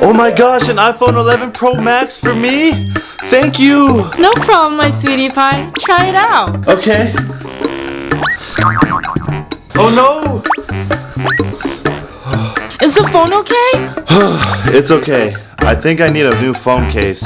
Oh my gosh, an iPhone 11 Pro Max for me? Thank you. No problem, my sweetie pie. Try it out. Okay. Oh no. Is the phone okay? It's okay. I think I need a new phone case.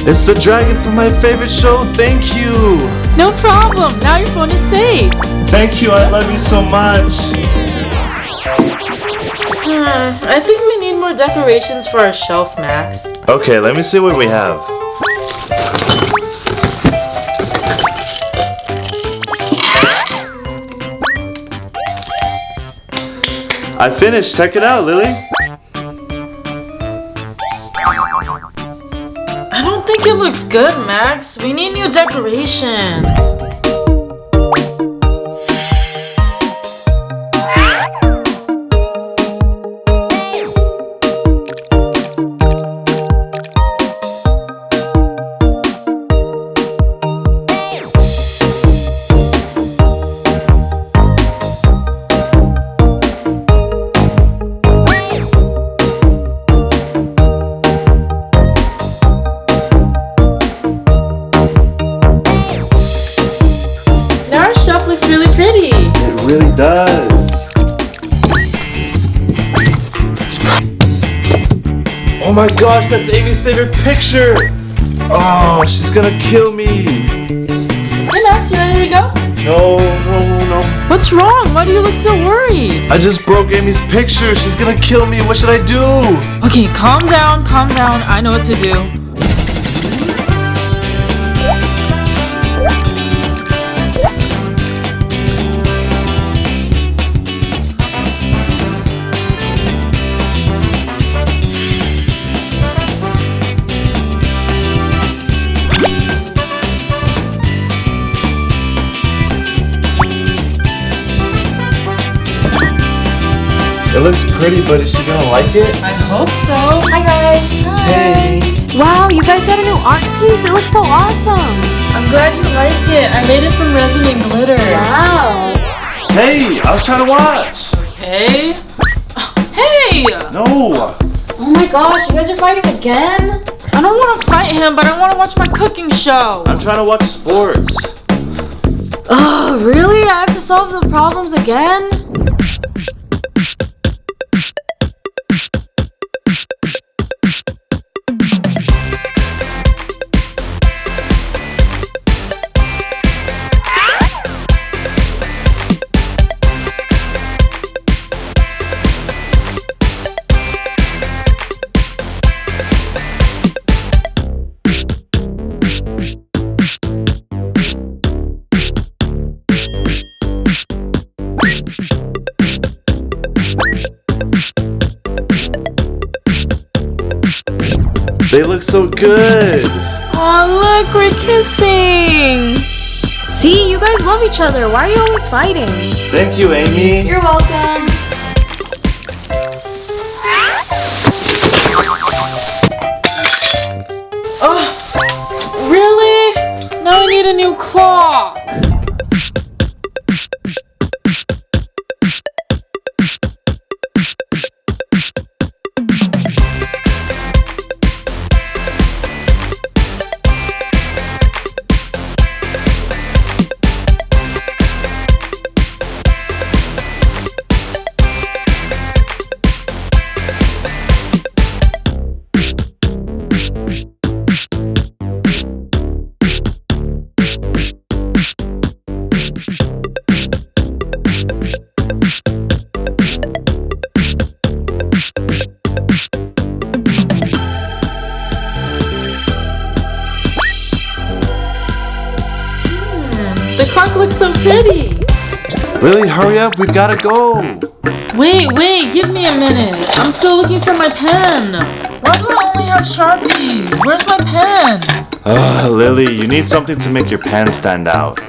It's the dragon from my favorite show. Thank you. No problem. Now your phone is safe. Thank you. I love you so much. I think we need more decorations for our shelf, Max. Okay, let me see what we have. I finished. Check it out, Lily. I don't think it looks good, Max. We need new decorations. Looks really pretty. It really does. Oh my gosh, that's Amy's favorite picture. Oh, she's gonna kill me. Hey Max, you ready to go? No. What's wrong? Why do you look so worried? I just broke Amy's picture. She's gonna kill me. What should I do? Okay, calm down. I know what to do. It looks pretty, but is she gonna like it? I hope so. Hi guys. Hey. Wow, you guys got a new art piece. It looks so awesome. I'm glad you like it. I made it from resin and glitter. Wow. Hey, I was trying to watch. Okay. Hey! No. Oh my gosh, you guys are fighting again? I don't want to fight him, but I want to watch my cooking show. I'm trying to watch sports. Oh, really? I have to solve the problems again? They look so good. Oh, look, we're kissing. See, you guys love each other. Why are you always fighting? Thank you, Amy. You're welcome. Oh, really? Now I need a new clock. park looks so pretty. Really, hurry up, we've gotta go. Wait, give me a minute. I'm still looking for my pen. Why do I only have Sharpies? Where's my pen? Lily, you need something to make your pen stand out.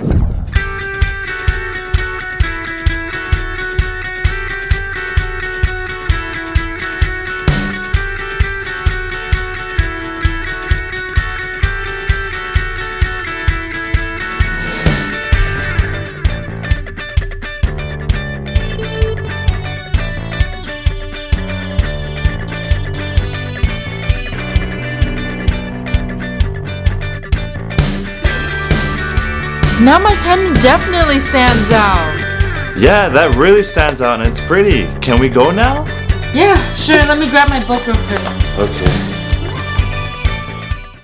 Now my pen definitely stands out. Yeah, that really stands out and it's pretty. Can we go now? Yeah, sure. Let me grab my book real quick. Okay.